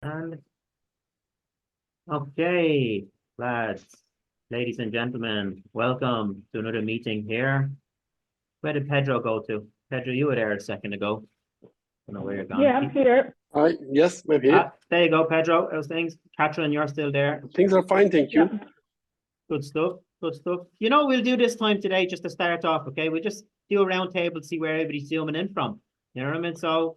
And okay, lads, ladies and gentlemen, welcome to another meeting here. Where did Pedro go to? Pedro, you were there a second ago. I don't know where you're gone. Yeah, I'm here. Hi, yes, I'm here. There you go, Pedro. How's things? Catherine, you're still there. Things are fine, thank you. Yeah. Good stuff. Good stuff. You know, we'll do this time today just to start off, okay? We'll just do a round table to see where everybody's zooming in from. You know what I mean? So,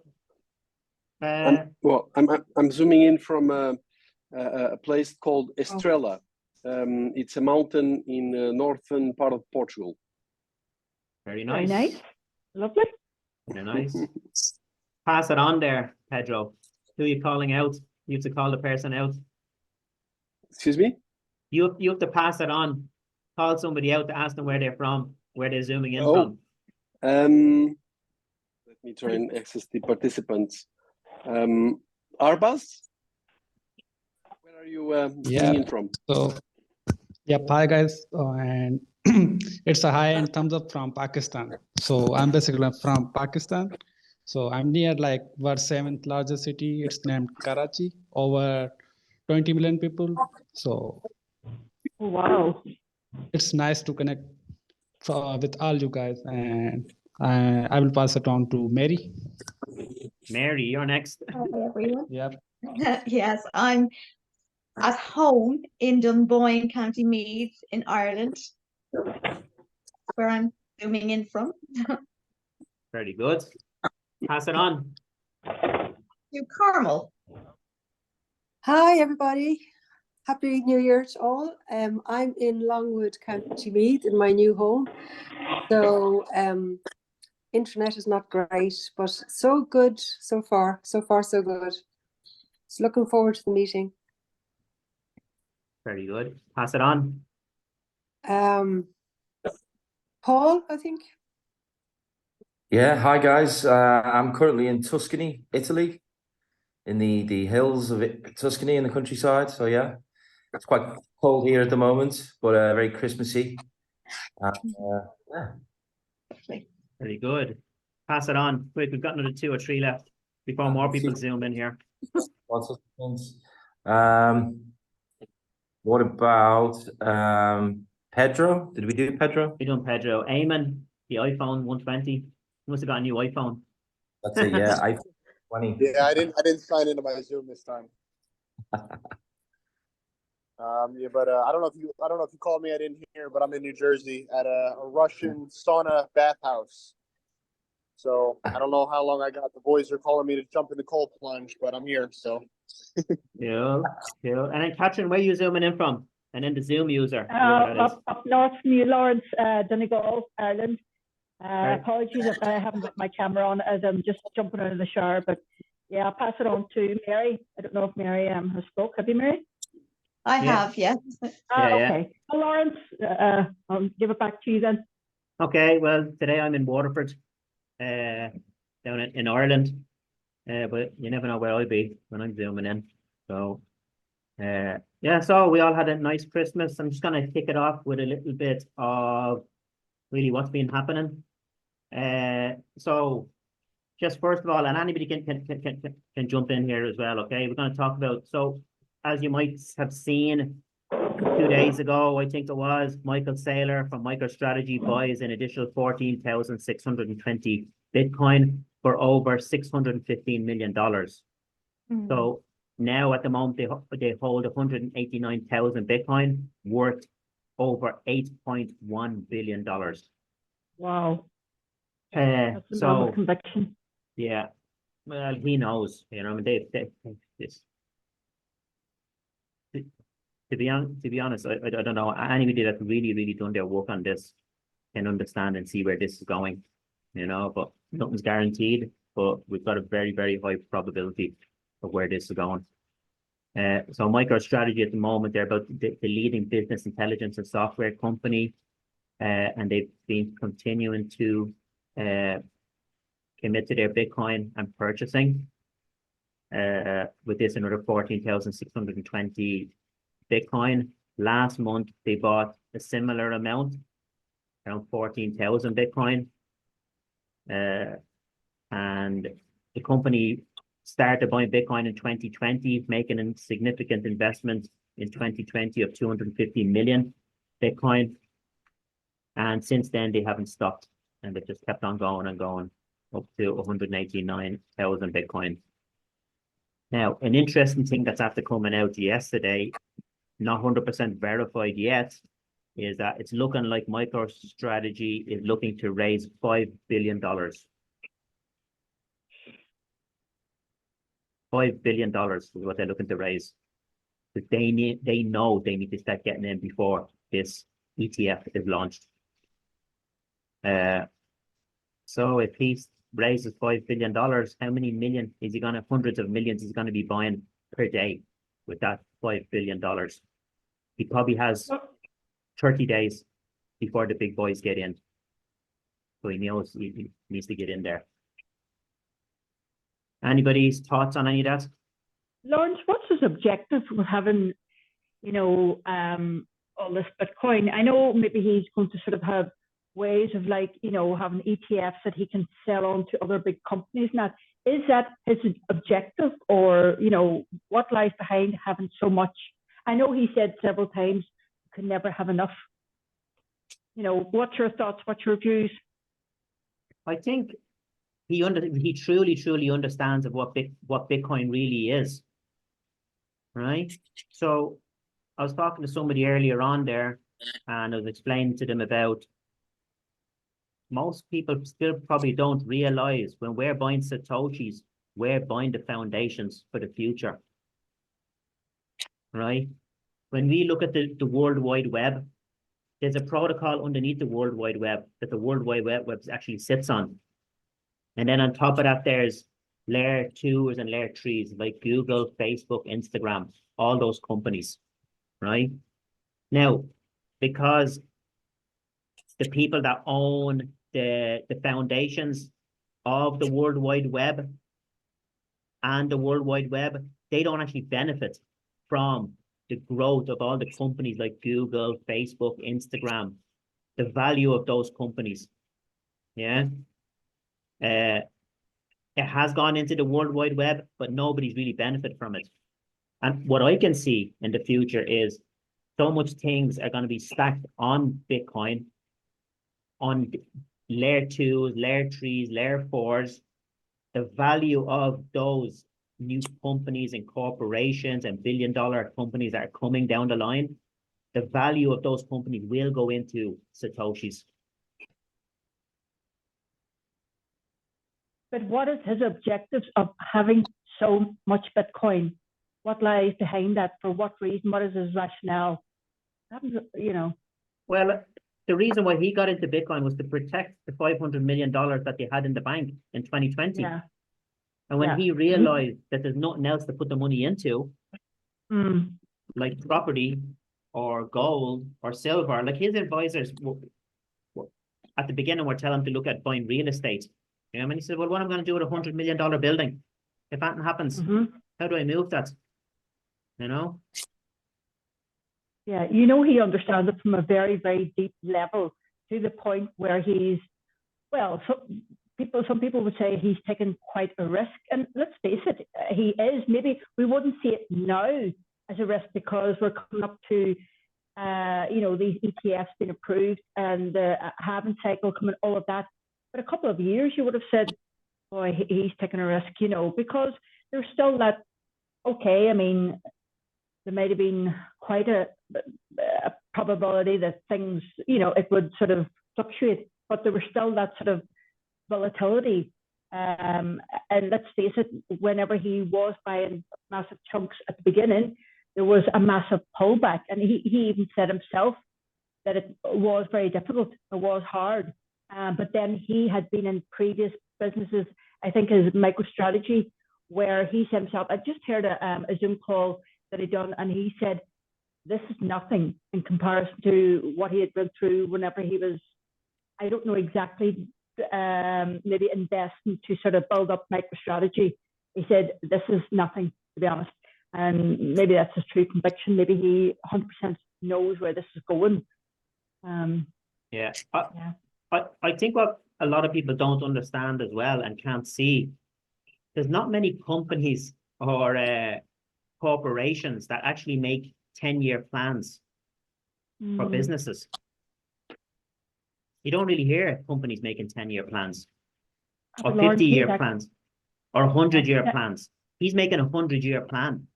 I'm zooming in from a place called Estrela. It's a mountain in the northern part of Portugal. very Very nice. nice. Lovely. Very nice. Pass it on there, Pedro. Who are you calling out? You have to call the person out. Excuse me? You have to pass it on. Call somebody out to ask them where they're from, where they're zooming in Oh. from. Let me try and access the participants. Arbaz? Where are you zooming in from? So, hi guys, and it's a hi and thumbs up from Pakistan. So I'm basically from Pakistan. So I'm near like world's 7th largest city. It's named Karachi, over 20 million people. So Wow. it's nice to connect with all you guys, and I will pass it on to Mary. Mary, you're next. Hi everyone. Yeah. Yes, I'm at home in Dunboyne, County Meath in Ireland, where I'm zooming in from. Very good. Pass it on. To Carmel. Hi, everybody. Happy New Year to all. I'm in Longwood, County Meath, in my new home. So, internet is not great, but so good so far. So far, so good. So looking forward to the meeting. Very good. Pass it on. Paul, I think. Yeah, hi guys. I'm currently in Tuscany, Italy, in the hills of Tuscany in the countryside. So yeah, it's quite cold here at the moment, but very Christmassy. Yeah. Very good. Pass it on. Quick, we've got another 2 or 3 left before more people zoom in here. What about Pedro? Did we do Pedro? We done Pedro. Eamon, the iPhone 120. You must have got a new iPhone. That's it. Yeah, iPhone 20. Yeah, I didn't sign into my Zoom this time. But I don't know if you called me. I didn't hear, but I'm in New Jersey at a Russian sauna bathhouse. So I don't know how long I got. The boys are calling me to jump in the cold plunge, but I'm here. So Yeah. And then Catherine, where are you zooming in from? And then the Zoom user. Up north, New Lawrence, Donegal, Ireland. Right. Apologies if I haven't got my camera on as I'm just jumping out of the shower, but yeah, I'll pass it on to Mary. I don't know if Mary has spoke. Have you, Mary? I have, yes. Okay. Well, Lawrence, I'll give it back to you then. Okay, well, today I'm in Waterford, down in Ireland. But you never know where I'll be when I'm zooming in. So, yeah, so we all had a nice Christmas. I'm just going to kick it off with a little bit of really what's been happening. So, just first of all, and anybody can jump in here as well, okay? We're going to talk about, so as you might have seen 2 days ago, I think it was, Michael Saylor from MicroStrategy buys an additional 14,620 Bitcoin for over $615 million. So now at the moment they hold 189,000 Bitcoin worth over $8.1 billion. Wow. That's a lot of conviction. Yeah, well, he knows, you know, I mean, they this. To be honest, I don't know. Anybody that's really done their work on this can understand and see where this is going, you know, but nothing's guaranteed, but we've got a very high probability of where this is going. So MicroStrategy at the moment, they're about the leading business intelligence and software company, and they've been continuing to commit to their Bitcoin and purchasing with this another 14,620 Bitcoin. Last month they bought a similar amount, around 14,000 Bitcoin, and the company started buying Bitcoin in 2020, making a significant investment in 2020 of 250 million Bitcoin. And since then, they haven't stopped, and they've just kept on going and going up to 189,000 Bitcoin. Now, an interesting thing that's after coming out yesterday, not 100% verified yet, is that it's looking like MicroStrategy is looking to raise $5 billion. $5 billion is what they're looking to raise. But they know they need to start getting in before this ETF is launched. So if he raises $5 billion, how many million is he gonna, hundreds of millions is gonna be buying per day with that $5 billion? He probably has 30 days before the big boys get in. So he knows he needs to get in there. Anybody's thoughts on any of that? Lawrence, what's his objective with having, you know, all this Bitcoin? I know maybe he's going to sort of have ways of, like, you know, having ETFs that he can sell on to other big companies. Now, is that his objective, or, you know, what lies behind having so much? I know he said several times you can never have enough. You know, what's your thoughts? What's your views? I think he truly understands of what Bitcoin really is, right? So I was talking to somebody earlier on there, and I was explaining to them about most people still probably don't realize when we're buying Satoshis, we're buying the foundations for the future, right? When we look at the World Wide Web, there's a protocol underneath the World Wide Web that the World Wide Web actually sits on. And then on top of that, there's layer 2s and layer 3s like Google, Facebook, Instagram, all those companies, right? Now, because the people that own the foundations of the World Wide Web and the World Wide Web, they don't actually benefit from the growth of all the companies like Google, Facebook, Instagram, the value of those companies. Yeah. It has gone into the World Wide Web, but nobody's really benefited from it. And what I can see in the future is so much things are going to be stacked on Bitcoin, on layer 2s, layer 3s, layer 4s. The value of those new companies and corporations and billion-dollar companies that are coming down the line, the value of those companies will go into Satoshis. But what is his objectives of having so much Bitcoin? What lies behind that? For what reason? What is his rationale? You know. Well, the reason why he got into Bitcoin was to protect the $500 million that they had in the bank in 2020. Yeah. And when Yeah. he realized that there's nothing else to put the money into, like property or gold or silver, like his advisors at the beginning were telling him to look at buying real estate. You know, and he said, well, what am I going to do with $100 million building? If anything happens, how do I move that? You know? Yeah, you know, he understands it from a very, very deep level, to the point where he's, well, some people would say he's taken quite a risk. And let's face it, he is. Maybe we wouldn't see it now as a risk because we're coming up to, you know, these ETFs being approved and the halving cycle coming, all of that. But a couple of years, you would have said, boy, he's taking a risk, you know, because there's still that, okay, I mean, there might have been quite a probability that things, you know, it would sort of fluctuate, but there was still that sort of volatility. And let's face it, whenever he was buying massive chunks at the beginning, there was a massive pullback. And he even said himself that it was very difficult, it was hard. But then he had been in previous businesses, I think his MicroStrategy, where he said himself, I just heard a Zoom call that he'd done, and he said, this is nothing in comparison to what he had been through whenever he was, I don't know exactly, maybe investing to sort of build up MicroStrategy. He said, this is nothing, to be honest. And maybe that's his true conviction. Maybe he 100% knows where this is going. Yeah. I think what a lot of people don't understand as well and can't see there's not many companies or corporations that actually make 10-year plans for Mm. businesses. You don't really hear companies making 10-year plans or Lord, 50-year he's plans or 100-year Yeah. plans. He's making a 100-year plan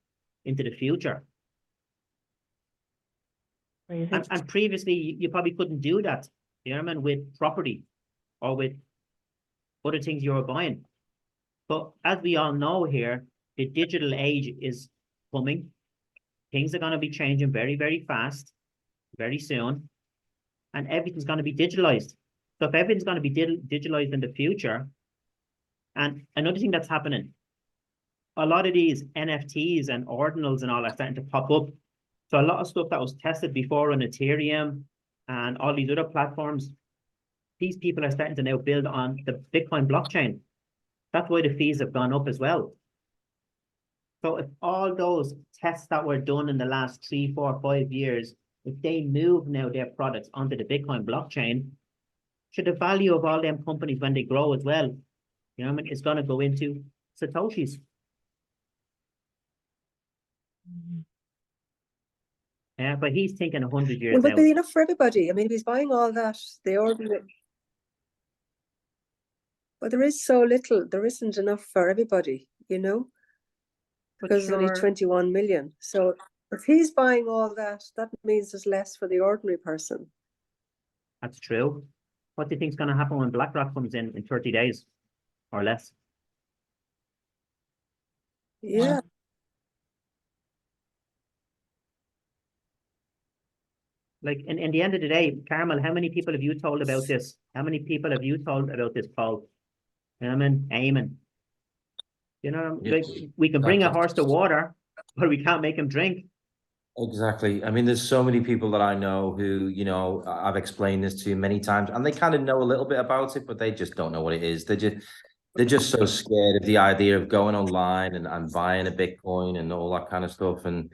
into the future. crazy. And previously, you probably couldn't do that, you know what I mean, with property or with other things you were buying. But as we all know here, the digital age is coming. Things are going to be changing very, very fast, very soon, and everything's going to be digitalized. So if everything's going to be digitalized in the future, and another thing that's happening, a lot of these NFTs and ordinals and all are starting to pop up. So a lot of stuff that was tested before on Ethereum and all these other platforms, these people are starting to now build on the Bitcoin blockchain. That's why the fees have gone up as well. So if all those tests that were done in the last 3, 4, 5 years, if they move now their products onto the Bitcoin blockchain, should the value of all them companies when they grow as well, you know what I mean, it's going to go into Satoshis. Yeah, but he's thinking 100 years Will out. there be enough for everybody? I mean, if he's buying all that, the ordinary. But there is so little, there isn't enough for everybody, you know? But Because there's only sure, 21 million. So if he's buying all that, that means there's less for the ordinary person. that's true. What do you think is going to happen when BlackRock comes in 30 days or less? Yeah. Like in the end of the day, Carmel, how many people have you told about this? How many people have you told about this, Paul? You know what I mean? Eamon. You know, like Yes, we can bring a exactly. horse to water, but we can't make him drink. Exactly. I mean, there's so many people that I know who, you know, I've explained this to many times, and they kind of know a little bit about it, but they just don't know what it is. They're just so scared of the idea of going online and buying a Bitcoin and all that kind of stuff, and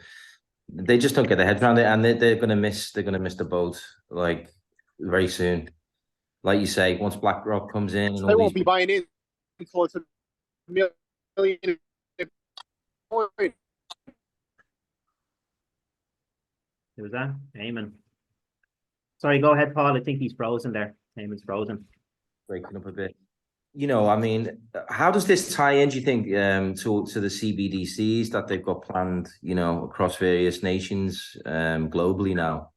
they just don't get their heads around it, and they're gonna miss the boat like very soon. Like you say, once BlackRock comes in and They all won't these be buying in until it's a million. Who's that? Eamon. Sorry, go ahead, Paul. I think he's frozen there. Eamon's frozen. breaking up a bit. You know, I mean, how does this tie in, do you think, to the CBDCs that they've got planned, you know, across various nations globally now?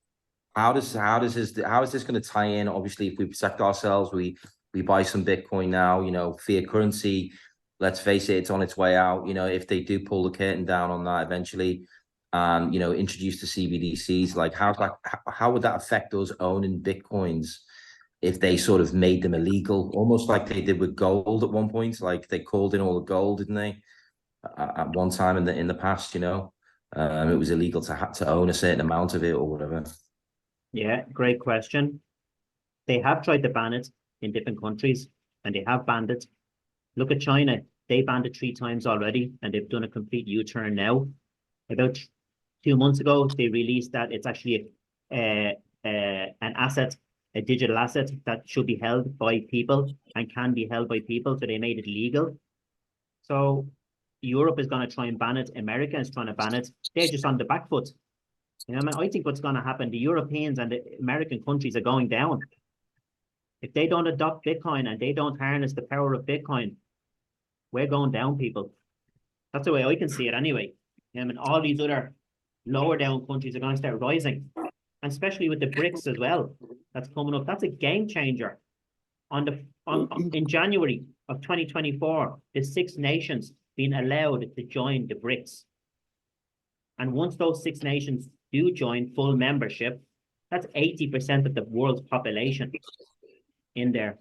How is this going to tie in? Obviously, if we protect ourselves, we buy some Bitcoin now, you know, fiat currency. Let's face it, it's on its way out. You know, if they do pull the curtain down on that eventually, and you know, introduce the CBDCs, like how would that affect us owning Bitcoins if they sort of made them illegal, almost like they did with gold at one point? Like they called in all the gold, didn't they? At one time in the past, you know, it was illegal to own a certain amount of it or whatever. Yeah, great question. They have tried to ban it in different countries, and they have banned it. Look at China. They banned it 3 times already, and they've done a complete U-turn now. About 2 months ago, they released that it's actually an asset, a digital asset that should be held by people and can be held by people. So they made it legal. So Europe is going to try and ban it. America is trying to ban it. They're just on the back foot. You know, I think what's going to happen, the Europeans and the American countries are going down. If they don't adopt Bitcoin and they don't harness the power of Bitcoin, we're going down, people. That's the way I can see it anyway. I mean, all these other lower down countries are going to start rising, and especially with the BRICS as well. That's coming up. That's a game changer. In January of 2024, the 6 nations being allowed to join the BRICS. And once those 6 nations do join full membership, that's 80% of the world's population in there.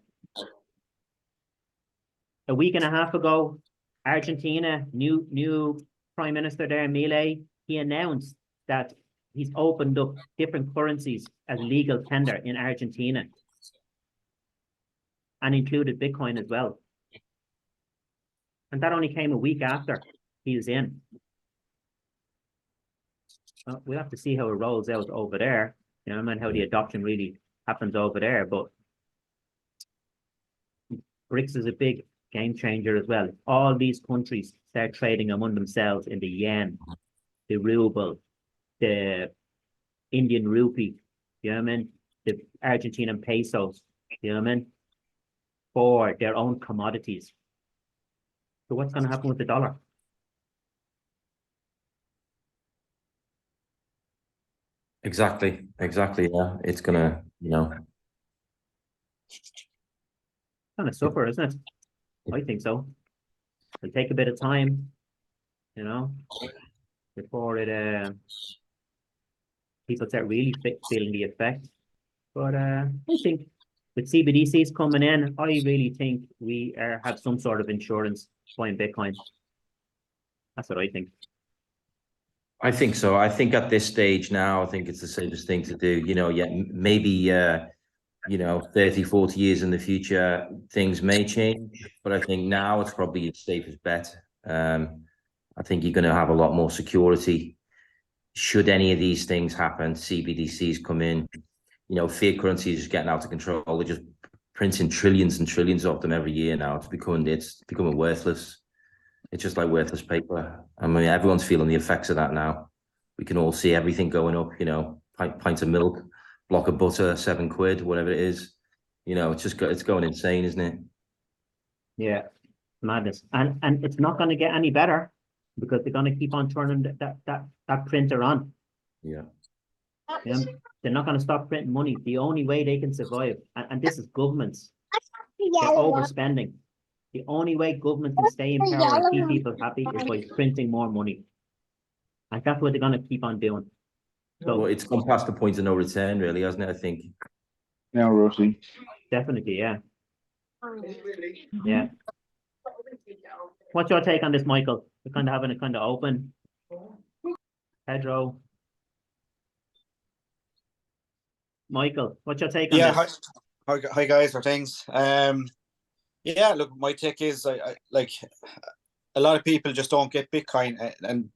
A week and a half ago, Argentina, new Prime Minister there, Milei, he announced that he's opened up different currencies as legal tender in Argentina and included Bitcoin as well. And that only came a week after he was in. We'll have to see how it rolls out over there. You know, I mean, how the adoption really happens over there. But BRICS is a big game changer as well. All these countries start trading among themselves in the yen, the ruble, the Indian rupee, you know what I mean? The Argentinian pesos, you know what I mean? For their own commodities. So what's going to happen with the dollar? Exactly. Yeah, it's gonna, Kind of suffer, isn't it? I think so. It'll take a bit of time, you know, before people start really feeling the effect. But I think with CBDCs coming in, I really think we have some sort of insurance buying Bitcoin. That's what I think. I think so. I think at this stage now, I think it's the safest thing to do. Maybe 30, 40 years in the future, things may change, but I think now it's probably the safest bet. I think you're going to have a lot more security. Should any of these things happen, CBDCs come in, fiat currency is just getting out of control. They're just printing trillions and trillions of them every year now. It's becoming worthless. It's just like worthless paper. I mean, everyone's feeling the effects of that now. We can all see everything going up, pint of milk, block of butter, £7, whatever it is. It's going insane, isn't it? Yeah, madness. And it's not going to get any better because they're going to keep on turning that printer on. Yeah. They're not going to stop printing money. The only way they can survive, and this is governments, they're overspending. The only way government can stay in power and keep people happy is by printing more money. And that's what they're going to keep on doing. So Well, it's gone past the point of no return, really, hasn't it? I think. Now, Rosie. definitely, yeah. Yeah. What's your take on this, Michael? We're kind of having it kind of open. Pedro. Michael, what's your take on this? Hi guys, or things. Yeah, look, my take is I like a lot of people just don't get Bitcoin, and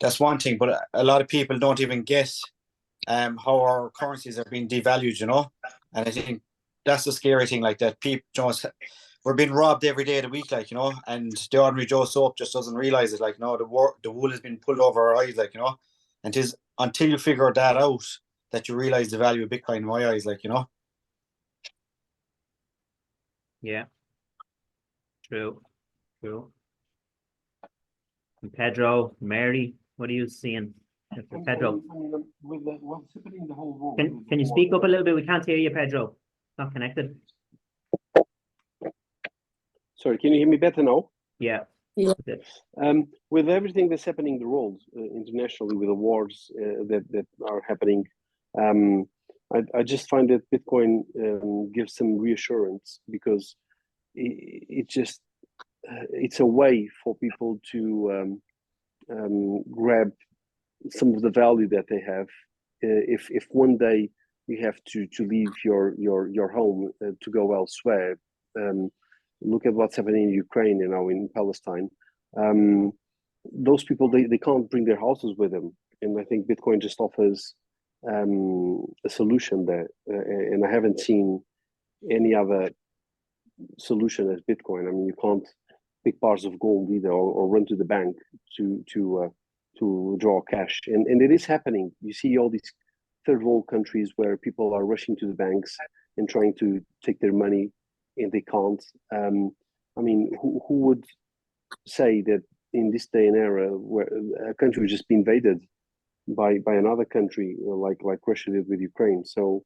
that's one thing, but a lot of people don't even get how our currencies are being devalued, and I think that's the scary thing, like that people we're being robbed every day of the week, and the ordinary Joe Soap just doesn't realize it, the wool has been pulled over our eyes, and tis until you figure that out that you realize the value of Bitcoin in my eyes, Yeah. True. And Pedro, Mary, what are you seeing? Pedro, can you speak up a little bit? We can't hear you, Pedro. It's not connected. Sorry, can you hear me better now? Yeah. With everything that's happening in the world internationally, with the wars that are happening, I just find that Bitcoin gives some reassurance, because it's a way for people to grab some of the value that they have. If one day you have to leave your home to go elsewhere, look at what's happening in Ukraine and now in Palestine. Those people, they can't bring their houses with them, and I think Bitcoin just offers a solution there, and I haven't seen any other solution as Bitcoin. I mean, you can't pick bars of gold either, or run to the bank to draw cash, and it is happening. You see all these third world countries where people are rushing to the banks and trying to take their money, and they can't. I mean, who would say that in this day and era, where a country would just be invaded by another country, like Russia did with Ukraine? So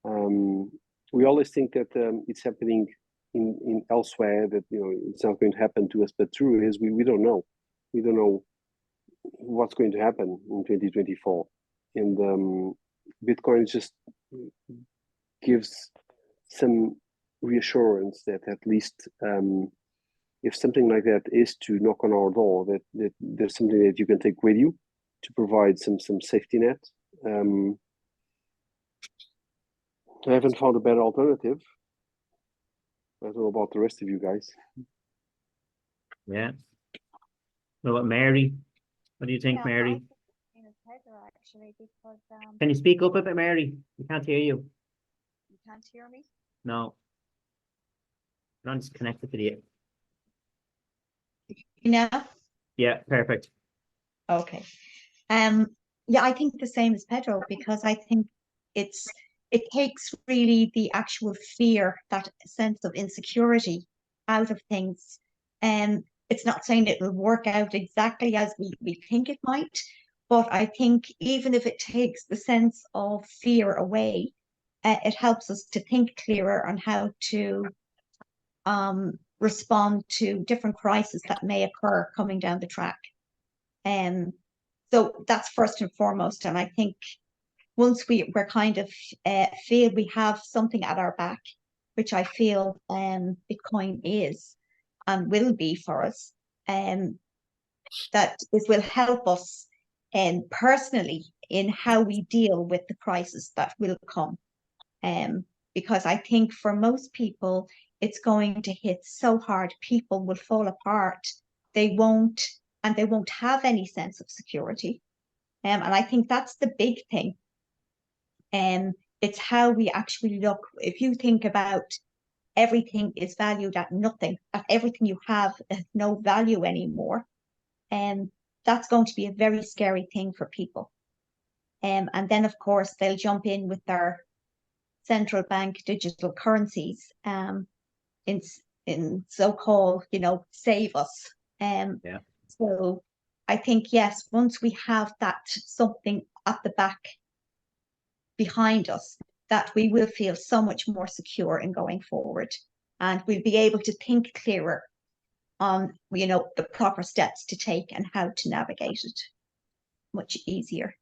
we always think that it's happening in elsewhere, that it's not going to happen to us, but true is we don't know. We don't know what's going to happen in 2024, and Bitcoin just gives some reassurance that at least if something like that is to knock on our door, that there's something that you can take with you to provide some safety net. I haven't found a better alternative. I don't know about the rest of you guys. Yeah. What about Mary? What do you think, Mary? Actually, because Can you speak up a bit, Mary? We can't hear you. you can't hear me. No. I'm just connected to the You know? Yeah, perfect. Okay. Yeah, I think the same as Pedro, because I think it takes really the actual fear, that sense of insecurity out of things. And it's not saying it will work out exactly as we think it might, but I think even if it takes the sense of fear away, it helps us to think clearer on how to respond to different crises that may occur coming down the track. So that's first and foremost. And I think once we're kind of feel we have something at our back, which I feel Bitcoin is and will be for us, that this will help us personally in how we deal with the crisis that will come. Because I think for most people, it's going to hit so hard, people will fall apart. They won't have any sense of security. And I think that's the big thing. It's how we actually look. If you think about everything is valued at nothing, that everything you have has no value anymore, that's going to be a very scary thing for people. And then, of course, they'll jump in with their central bank digital currencies in so-called, save us. Yeah. So I think, yes, once we have that something at the back behind us, that we will feel so much more secure in going forward, and we'll be able to think clearer on, the proper steps to take and how to navigate it much easier.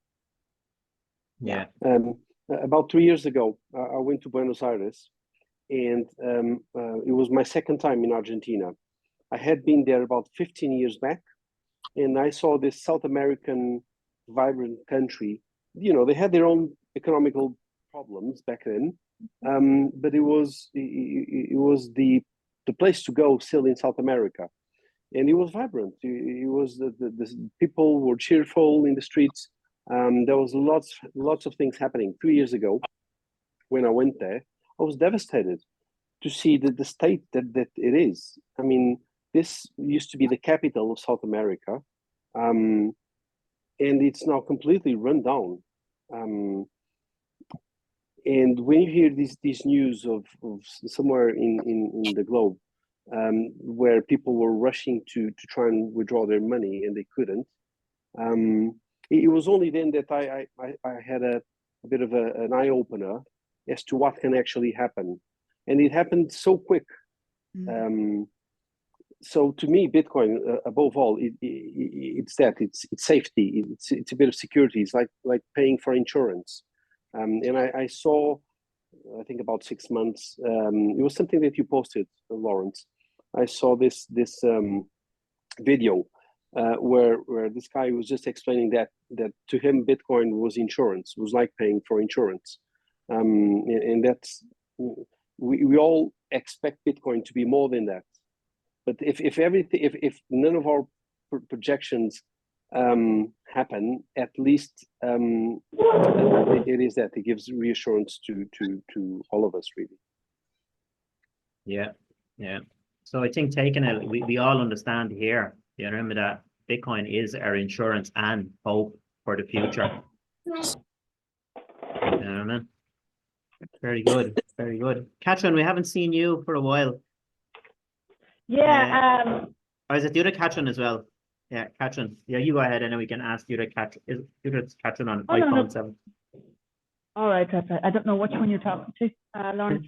Yeah. About 2 years ago, I went to Buenos Aires, and it was my second time in Argentina. I had been there about 15 years back, and I saw this South American vibrant country. They had their own economical problems back then, but it was the place to go still in South America, and it was vibrant. It was the people were cheerful in the streets. There was lots of things happening. 2 years ago, when I went there, I was devastated to see the state that it is. I mean, this used to be the capital of South America, and it's now completely run down. And when you hear these news of somewhere in the globe, where people were rushing to try and withdraw their money and they couldn't, it was only then that I had a bit of an eye opener as to what can actually happen, and it happened so quick. So to me, Bitcoin, above all, it's safety. It's a bit of security. It's like paying for insurance. And I saw, I think about 6 months. It was something that you posted, Lawrence. I saw this video where this guy was just explaining that to him Bitcoin was insurance, was like paying for insurance, and that's we all expect Bitcoin to be more than that. But if none of our projections happen, at least it is that it gives reassurance to all of us, really. Yeah. So I think taking it, we all understand here. You remember that Bitcoin is our insurance and hope for the future. You know what I mean? Very good, very good. Katrin, we haven't seen you for a while. Yeah. Or is it the other Katrin as well? Yeah, Katrin. Yeah, you go ahead, and then we can ask the other Katrin. Is the other Katrin on iPhone 7? All right. I don't know which one you're talking to, Lawrence.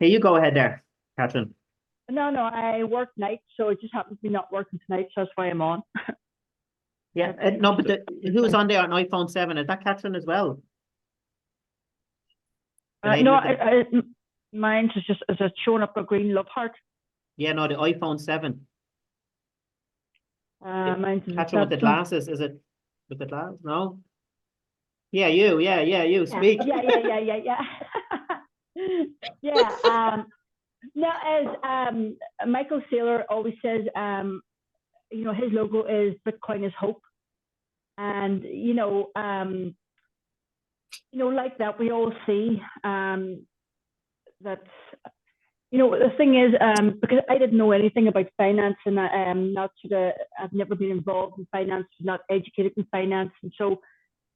Hey, you go ahead there, Katrin. No, I work night, so it just happens to be not working tonight, so that's why I'm on. Yeah, no, but who's on there on iPhone 7? Is that Katrin as well? No, mine is just showing up a green love heart. Yeah, no, the iPhone 7. Mine's Katrin with the glasses, is it with the glasses? No? Yeah, you, speak. Yeah. Yeah. No, as Michael Saylor always says, his logo is Bitcoin is hope. And, like that, we all see that, You know, the thing is, because I didn't know anything about finance, and I've never been involved in finance, not educated in finance, and so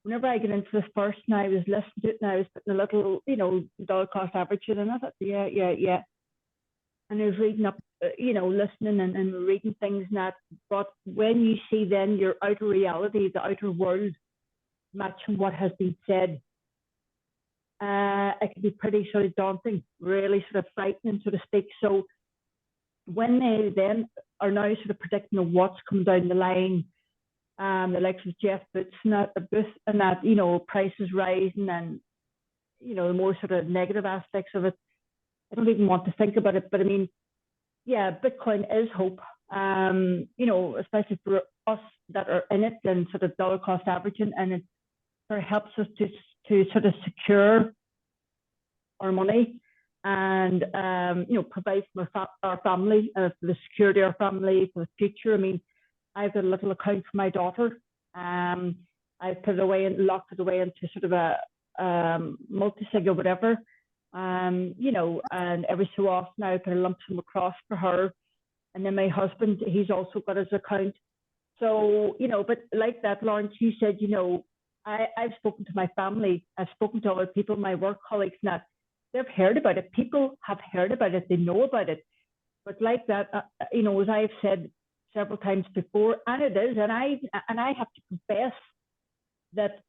whenever I get into this first, and I was listening to it, and I was putting a little, dollar cost averaging, and I thought, yeah, and I was reading up, listening and reading things and that. But when you see then your outer reality, the outer world, matching what has been said, it can be pretty sort of daunting, really sort of frightening, so to speak. So when they then are now sort of predicting of what's coming down the line, the likes of Jeff Boots and that, prices rising and, the more sort of negative aspects of it, I don't even want to think about it. But I mean, yeah, Bitcoin is hope, especially for us that are in it and sort of dollar cost averaging, and it sort of helps us to sort of secure our money and, provide for our family, for the security of our family, for the future. I mean, I've got a little account for my daughter. I've put it away and locked it away into sort of a multi-sig or whatever. And every so often I put a lump sum across for her. And then my husband, he's also got his account. So, but like that, Lawrence, you said, I've spoken to my family, I've spoken to other people, my work colleagues, and that they've heard about it. People have heard about it, they know about it. But like that, as I've said several times before, and it is, and I have to confess that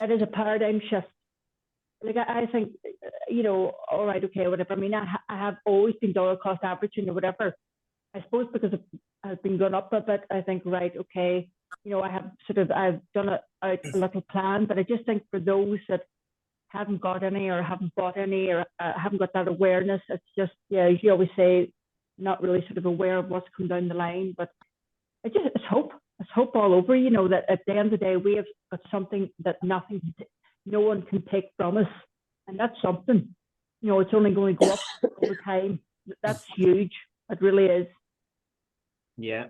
it is a paradigm shift. Like I think, all right, okay, whatever. I mean, I have always been dollar cost averaging or whatever. I suppose because I've been going up a bit, I think, right, okay, I've done a little plan, but I just think for those that haven't got any or haven't bought any or haven't got that awareness, it's just, as you always say, not really sort of aware of what's come down the line. But it's hope. It's hope all over, that at the end of the day, we have got something that no one can take from us. And that's something, it's only going to go up over time. That's huge. It really is. Yeah,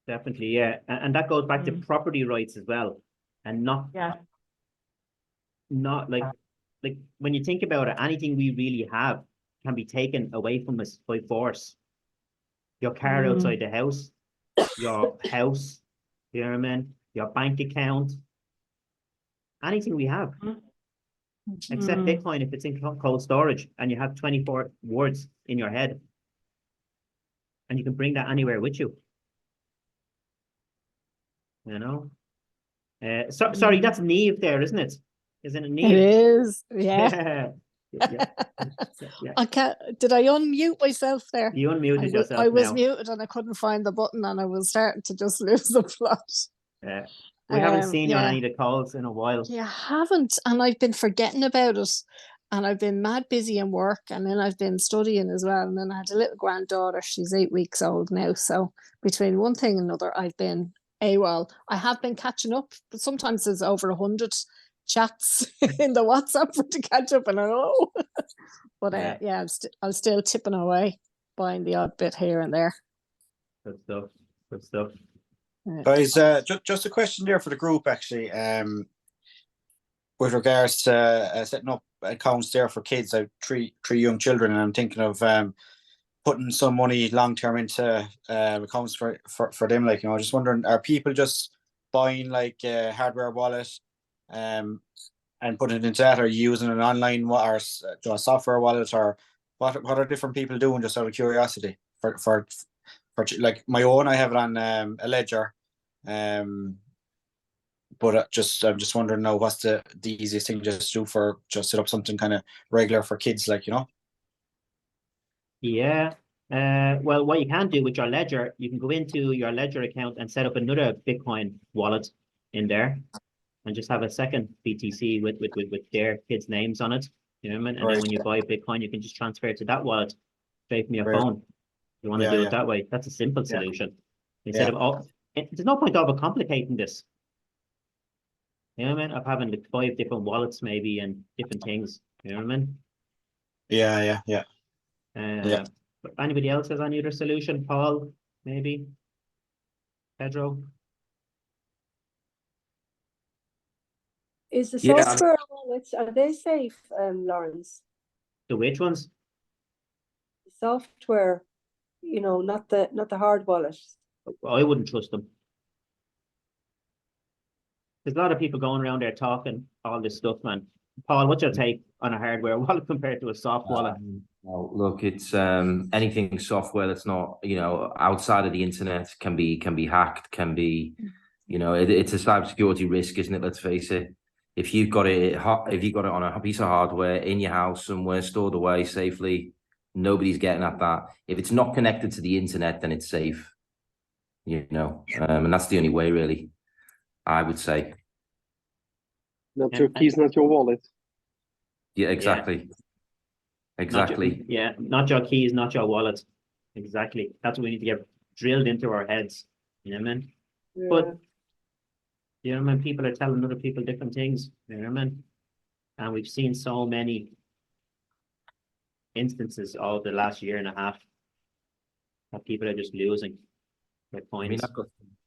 definitely. Yeah. And that goes back to property rights as well. And not like when you think about it, anything we really have can be taken away from us by force. Your car outside the house, your house, you know what I mean? Your bank account, anything we have. Except Bitcoin if it's in cold storage and you have 24 words in your head. And you can bring that anywhere with you. Sorry, that's Neve there, isn't it? Isn't it Neve? It is, yeah. Yeah. I can't. Did I unmute myself there? You unmuted yourself. I was now. muted and I couldn't find the button, and I was starting to just lose the plot. Yeah, we haven't seen you on any of the calls in a while. Yeah, haven't, and I've been forgetting about it, and I've been mad busy in work, and then I've been studying as well, and then I had a little granddaughter. She's 8 weeks old now, so between one thing and another, I've been AWOL. I have been catching up, but sometimes there's over 100 chats in the WhatsApp for to catch up, and I know. But I'm still tipping away, buying the odd bit here and there. Good stuff. Guys, just a question there for the group, actually. With regards to setting up accounts there for kids. I have three young children, and I'm thinking of putting some money long term into accounts for them. Like, just wondering, are people just buying like a hardware wallet and putting it into that, or using an online or a software wallet, or what are different people doing, just out of curiosity? For like my own, I have it on a ledger, but I'm just wondering now, what's the easiest thing just to do for just set up something kind of regular for kids, like, Yeah. Well, what you can do with your ledger, you can go into your ledger account and set up another Bitcoin wallet in there, and just have a second BTC with their kids' names on it. You know what I mean? And then when you buy Bitcoin, you can just transfer it to that wallet straight from your phone. You want to do it that way? That's a simple solution. Instead of there's no point overcomplicating this. You know what I mean? Of having like 5 different wallets maybe and different things. You know what I mean? Yeah. But anybody else has any other solution? Paul, maybe? Pedro? Is the software wallets, are they safe, Lawrence? The which ones? software, you know, not the hard wallet. I wouldn't trust them. There's a lot of people going around there talking all this stuff, man. Paul, what's your take on a hardware wallet compared to a soft wallet? Well, look, it's anything software that's not, you know, outside of the internet can be hacked, can be, you know, it's a cybersecurity risk, isn't it? Let's face it. If you've got it on a piece of hardware in your house somewhere stored away safely, nobody's getting at that. If it's not connected to the internet, then it's safe. You know, and that's the only way, really, I would say. Not your keys, not your wallet. Yeah, exactly. Exactly. Not your keys, not your wallet. Exactly. That's what we need to get drilled into our heads. You know what I mean? Yeah. But you know what I mean? People are telling other people different things. You know what I mean? And we've seen so many instances of the last year and a half that people are just losing their I mean, coins.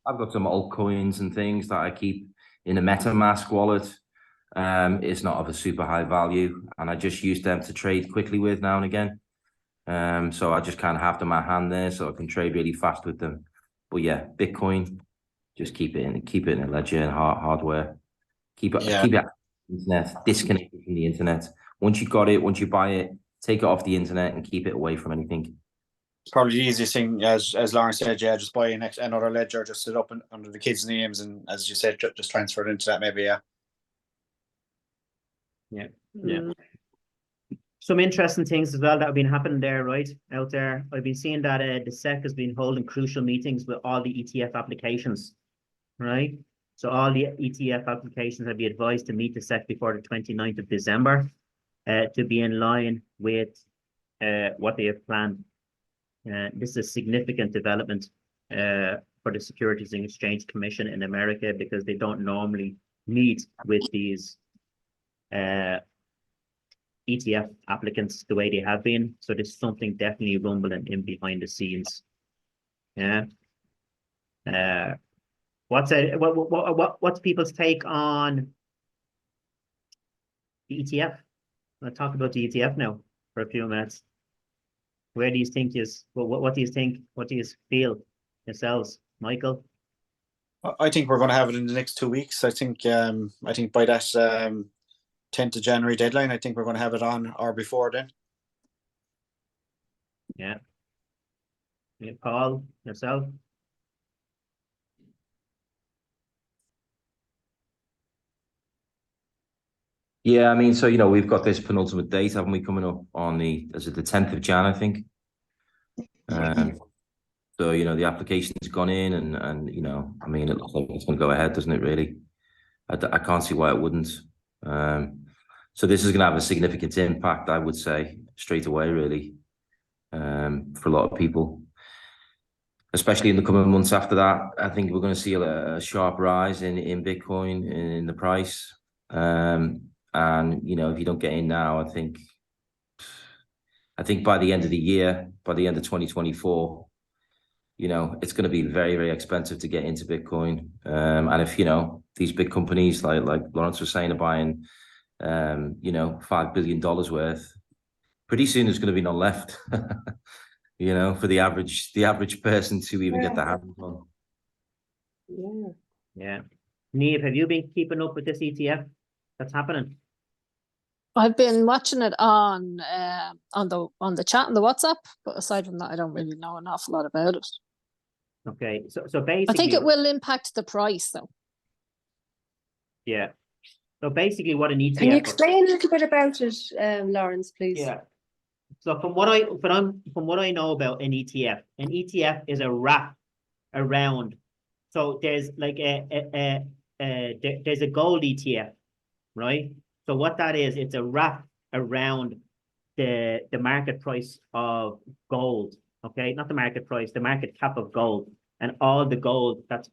I've got some altcoins and things that I keep in a MetaMask wallet. It's not of a super high value, and I just use them to trade quickly with now and again. So I just kind of have them at hand there, so I can trade really fast with them. But yeah, Bitcoin, just keep it in a ledger and hardware. Keep it internet, disconnected from the internet. Once you got it, once you buy it, take it off the internet and keep it away from anything. It's probably the easiest thing, as Lauren said, yeah, just buy another ledger, just set up under the kids' names, and as you said, just transfer it into that maybe, yeah. Yeah. Some interesting things as well that have been happening there, right, out there. I've been seeing that the SEC has been holding crucial meetings with all the ETF applications, right? So all the ETF applications have been advised to meet the SEC before the 29th of December to be in line with what they have planned. This is a significant development for the Securities and Exchange Commission in America, because they don't normally meet with these ETF applicants the way they have been. So there's something definitely rumbling in behind the scenes. Yeah. What's people's take on the ETF? I'll talk about the ETF now for a few minutes. Where do you think is what do you think? What do you feel yourselves, Michael? I think we're going to have it in the next 2 weeks. I think by that 10th of January deadline, I think we're going to have it on or before then. Yeah. Paul, yourself? Yeah, I mean, so, you know, we've got this penultimate date, haven't we, coming up on the 10th of Jan, I think. So, you know, the application's gone in and, you know, I mean, it looks like it's going to go ahead, doesn't it, really? I can't see why it wouldn't. So this is going to have a significant impact, I would say, straight away, really, for a lot of people. Especially in the coming months after that, I think we're going to see a sharp rise in Bitcoin, in the price. And, you know, if you don't get in now, I think by the end of the year, by the end of 2024, you know, it's going to be very, very expensive to get into Bitcoin. And if, you know, these big companies like Lawrence was saying are buying, you know, $5 billion worth, pretty soon there's going to be none left, you know, for the average person to even get their hands on. Yeah. Niamh, have you been keeping up with this ETF that's happening? I've been watching it on the chat and the WhatsApp, but aside from that, I don't really know an awful lot about it. Okay, so basically, I think it will impact the price, though. Yeah. So basically, what an ETF. Can you explain a little bit about it, Lawrence, please? Yeah. So from what I know about an ETF is a wrap around. So there's like there's a gold ETF, right? So what that is, it's a wrap around the market price of gold. Okay, not the market price, the market cap of gold, and all the gold that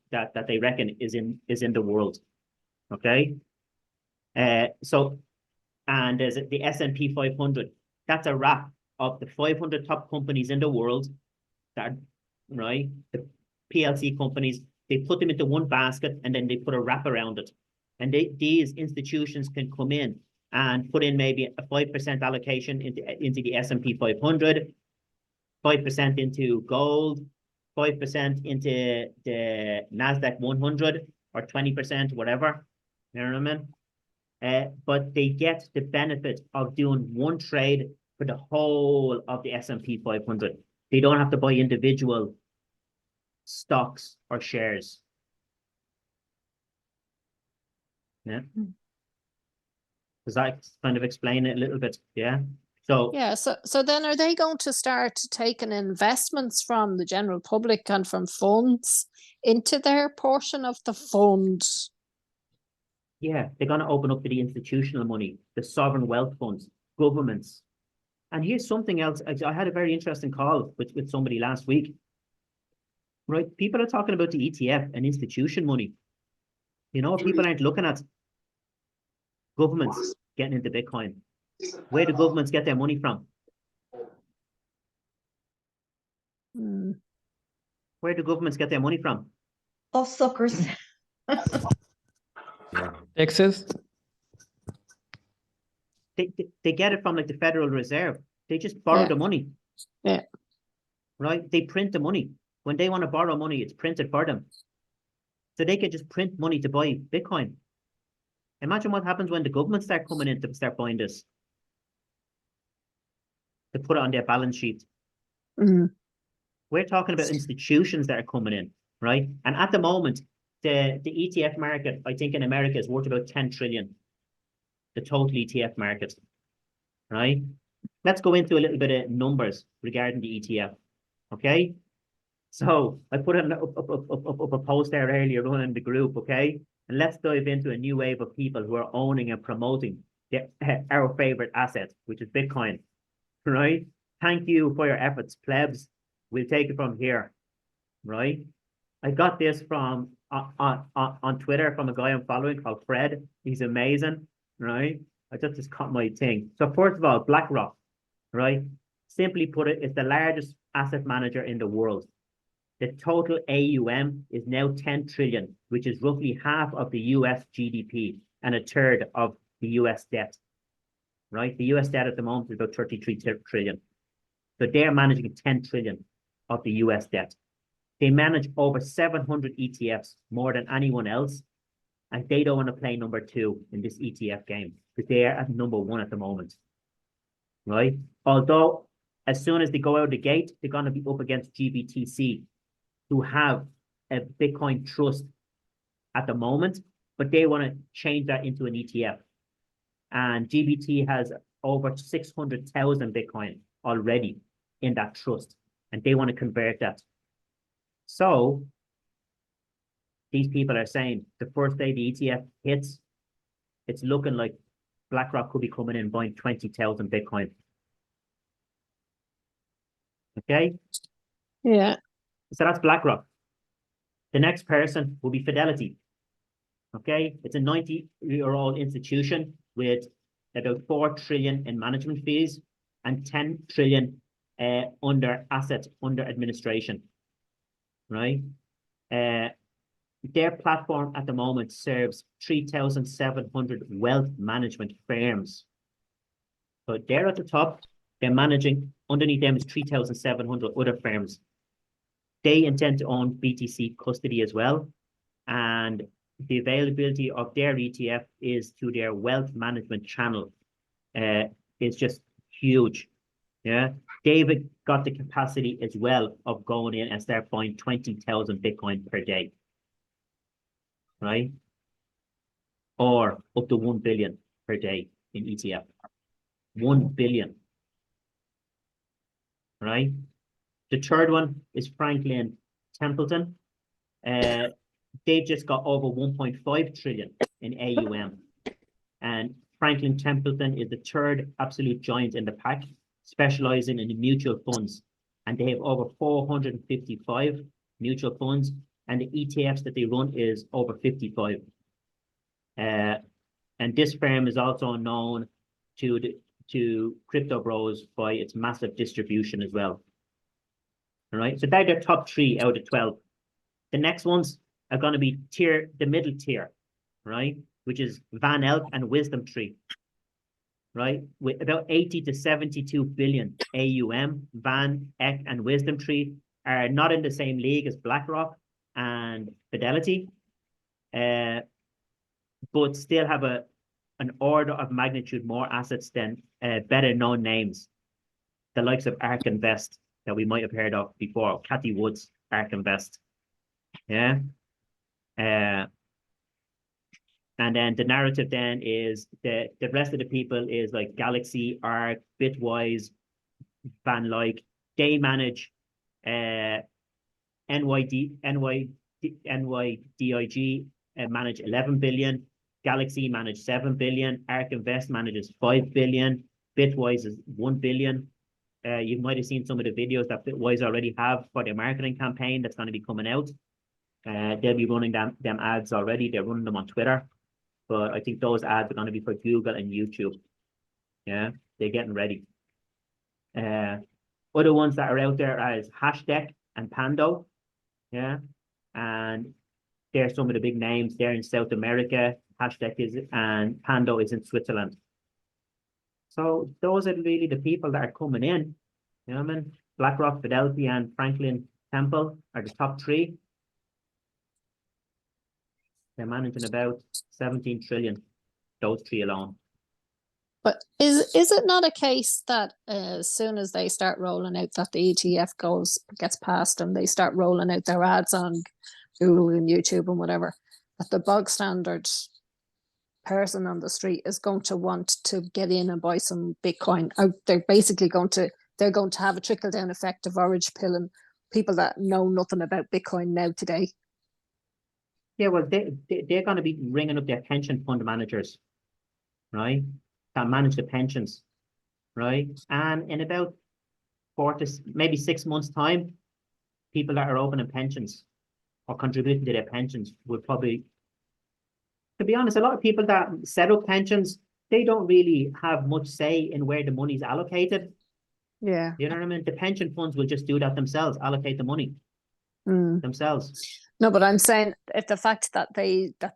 they reckon is in the world. Okay. So, and there's the S&P 500. That's a wrap of the 500 top companies in the world. That, right, the PLC companies. They put them into one basket and then they put a wrap around it. And these institutions can come in and put in maybe a 5% allocation into the S&P 500, 5% into gold, 5% into the NASDAQ 100 or 20%, whatever. You know what I mean? But they get the benefit of doing one trade for the whole of the S&P 500. They don't have to buy individual stocks or shares. Yeah. Does that kind of explain it a little bit? Yeah. So Yeah, so then are they going to start taking investments from the general public and from funds into their portion of the fund? yeah, they're going to open up to the institutional money, the sovereign wealth funds, governments. And here's something else. I had a very interesting call with somebody last week. Right? People are talking about the ETF and institution money. You know, people aren't looking at governments getting into Bitcoin. Where do governments get their money from? Hmm. Where do governments get their money from? Us suckers. Texas. They get it from like the Federal Reserve. They just borrow Yeah. the money. Yeah. Right? They print the money. When they want to borrow money, it's printed for them. So they can just print money to buy Bitcoin. Imagine what happens when the government start coming in to start buying this. To put it on their balance sheet. Mm. We're talking about institutions that are coming in, right? And at the moment, the ETF market, I think in America is worth about 10 trillion. The total ETF market, right? Let's go into a little bit of numbers regarding the ETF, okay? So I put up a post there earlier on in the group, okay? And let's dive into a new wave of people who are owning and promoting our favorite asset, which is Bitcoin, right? Thank you for your efforts, plebs. We'll take it from here, right? I got this from on Twitter from a guy I'm following called Fred. He's amazing, right? I just caught my thing. So first of all, BlackRock, right? Simply put it, it's the largest asset manager in the world. The total AUM is now 10 trillion, which is roughly half of the US GDP and a third of the US debt, right? The US debt at the moment is about 33 trillion. So they're managing 10 trillion of the US debt. They manage over 700 ETFs, more than anyone else. And they don't want to play number 2 in this ETF game because they are at number 1 at the moment, right? Although as soon as they go out the gate, they're going to be up against GBTC, who have a Bitcoin trust at the moment, but they want to change that into an ETF. And GBT has over 600,000 Bitcoin already in that trust, and they want to convert that. So these people are saying the first day the ETF hits, it's looking like BlackRock could be coming in buying 20,000 Bitcoin. Okay? Yeah. So that's BlackRock. The next person will be Fidelity. Okay? It's a 90-year-old institution with about 4 trillion in management fees and 10 trillion under assets under administration. Right? Their platform at the moment serves 3,700 wealth management firms. So they're at the top. They're managing, underneath them is 3,700 other firms. They intend to own BTC custody as well. And the availability of their ETF is to their wealth management channel. It's just huge. Yeah. David got the capacity as well of going in and start buying 20,000 Bitcoin per day. Right? Or up to 1 billion per day in ETF. 1 billion. Right? The third one is Franklin Templeton. They just got over 1.5 trillion in AUM. And Franklin Templeton is the third absolute giant in the pack, specializing in the mutual funds. And they have over 455 mutual funds. And the ETFs that they run is over 55. And this firm is also known to crypto bros by its massive distribution as well. All right, so they're the top 3 out of 12. The next ones are going to be the middle tier, right? Which is Van Elk and Wisdom Tree. right? With about 80 to 72 billion AUM, Van Eck and Wisdom Tree are not in the same league as BlackRock and Fidelity, but still have an order of magnitude more assets than better known names, the likes of ARK Invest that we might have heard of before, Cathy Woods, ARK Invest. Yeah. And then the narrative then is the rest of the people is like Galaxy, ARK, Bitwise, Van Lyck. They manage NYDIG manage 11 billion. Galaxy manage 7 billion. ARK Invest manages 5 billion. Bitwise is 1 billion. You might have seen some of the videos that Bitwise already have for their marketing campaign that's going to be coming out. They'll be running them ads already. They're running them on Twitter. But I think those ads are going to be for Google and YouTube. Yeah, they're getting ready. Other ones that are out there are Hashdeck and Pando. Yeah, and they're some of the big names. They're in South America. Hashdeck is, and Pando is in Switzerland. So those are really the people that are coming in. You know what I mean? BlackRock, Fidelity, and Franklin Temple are the top three. They're managing about 17 trillion, those three alone. But is it not a case that as soon as they start rolling out that the ETF gets passed and they start rolling out their ads on Google and YouTube and whatever, that the bog standard person on the street is going to want to get in and buy some Bitcoin? They're basically going to have a trickle down effect of orange pilling people that know nothing about Bitcoin now today. Yeah, well, they're going to be ringing up their pension fund managers, right? That manage the pensions, right? And in about 4 to maybe 6 months' time, people that are opening pensions or contributing to their pensions will probably, to be honest, a lot of people that set up pensions, they don't really have much say in where the money's allocated. Yeah. You know what I mean? The pension funds will just do that themselves, allocate the money themselves. No, but I'm saying if the fact that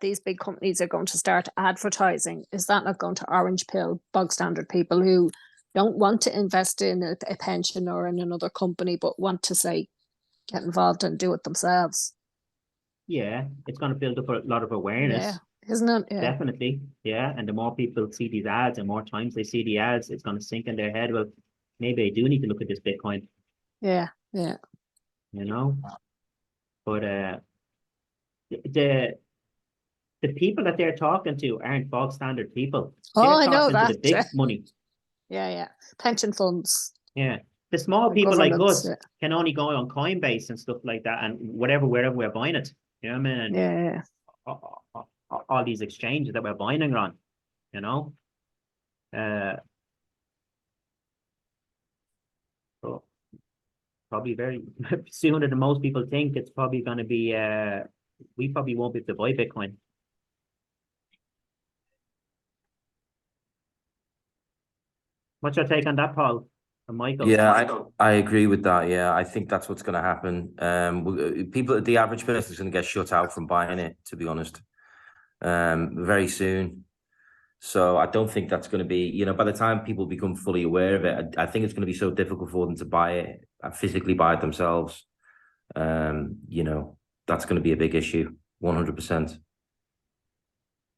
these big companies are going to start advertising, is that not going to orange pill bog standard people who don't want to invest in a pension or in another company, but want to say get involved and do it themselves? Yeah, it's going to build up a lot of awareness. Yeah, isn't it? Yeah. Definitely. Yeah, and the more people see these ads and more times they see the ads, it's going to sink in their head. Well, maybe I do need to look at this Bitcoin. Yeah, yeah. You know, but the people that they're talking to aren't bog standard people. Oh, they're I know talking to that. the big money. Yeah, yeah. Pension funds. Yeah. The small people like us yeah. can only go on Coinbase and stuff like that and wherever we're buying it. You know what I mean? And yeah. all these exchanges that we're buying on, you know? So probably very sooner than most people think. It's probably going to be, we probably won't be able to buy Bitcoin. What's your take on that, Paul? And Michael? Yeah, I agree with that. Yeah, I think that's what's going to happen. The average person is going to get shut out from buying it, to be honest, very soon. So I don't think that's going to be, by the time people become fully aware of it, I think it's going to be so difficult for them to buy it, physically buy it themselves. That's going to be a big issue, 100%.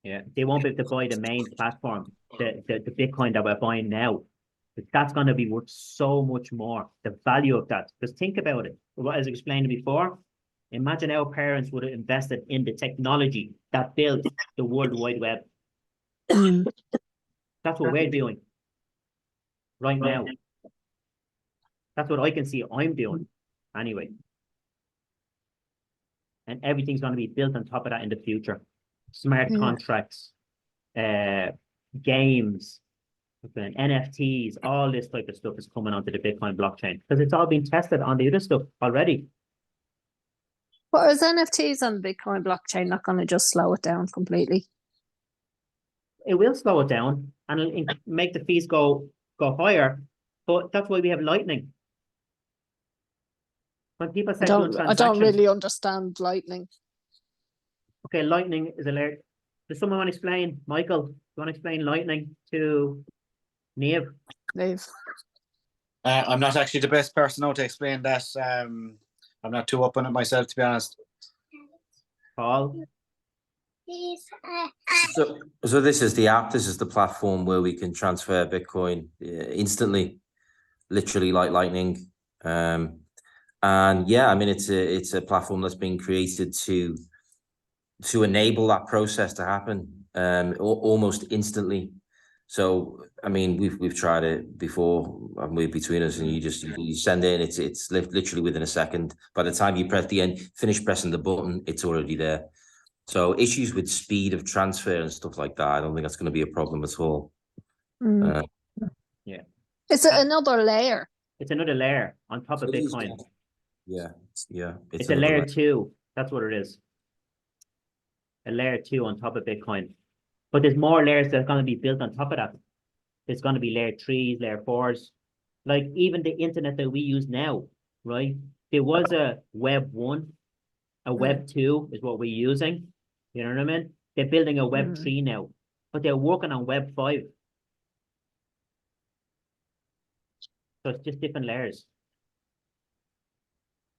Yeah, they won't be able to buy the main platform, the Bitcoin that we're buying now. But that's going to be worth so much more, the value of that. Because think about it, what I was explaining before, imagine our parents would have invested in the technology that built the World Wide Web. That's what we're doing right now. That's what I can see I'm doing anyway. And everything's going to be built on top of that in the future. Smart contracts, games, NFTs, all this type of stuff is coming onto the Bitcoin blockchain because it's all been tested on the other stuff already. But is NFTs on the Bitcoin blockchain not going to just slow it down completely? It will slow it down and it'll make the fees go higher, but that's why we have Lightning. When people say I don't really understand Lightning. Okay, Lightning is alert. Does someone want to explain, Michael? Do you want to explain Lightning to Neve, They've I'm not actually the best person now to explain that. I'm not too up on it myself, to be honest. Paul, So this is the app. This is the platform where we can transfer Bitcoin instantly, literally like lightning. And yeah, I mean, it's a platform that's been created to enable that process to happen almost instantly. So I mean, we've tried it before, and we between us, and you send in, it's literally within a second. By the time you finish pressing the button, it's already there. So issues with speed of transfer and stuff like that, I don't think that's going to be a problem at all. yeah, it's another layer. it's another layer on top of It is, Bitcoin. yeah. It's a another layer 2. That's what it is. A layer 2 on top of Bitcoin. But there's more layers that are going to be built on top of that. There's going to be layer 3s, layer 4s. Like even the internet that we use now, right? There was a Web 1, a Web 2 is what we're using. You know what I mean? They're building a Web 3 now, but they're working on Web 5. So it's just different layers.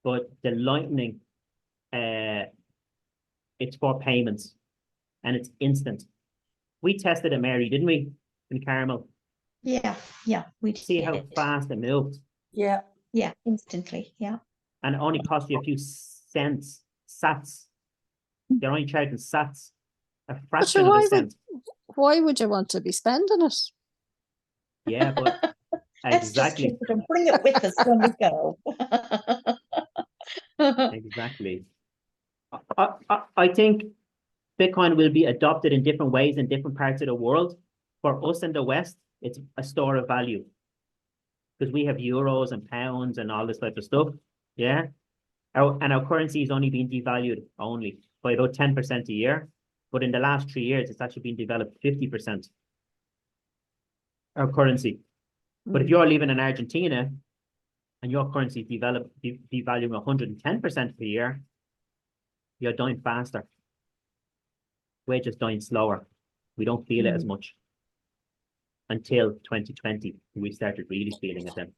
But the Lightning, it's for payments and it's instant. We tested it, Mary, didn't we? In Caramel. Yeah, we See how did. fast it moved. Yeah. Yeah, instantly. Yeah. And it only cost you a few cents, sats. They're only charging sats, a fraction of a cent. Why would you want to be spending it? Yeah, but Let's just exactly, keep it and bring it with us when we go. exactly. I think Bitcoin will be adopted in different ways in different parts of the world. For us in the West, it's a store of value because we have euros and pounds and all this type of stuff. Yeah. And our currency is only being devalued only by about 10% a year. But in the last 3 years, it's actually been developed 50%. Our currency. But if you're living in Argentina and your currency is devaluing 110% per year, you're dying faster. We're just dying slower. We don't feel it as much. Until 2020, we started really feeling it then.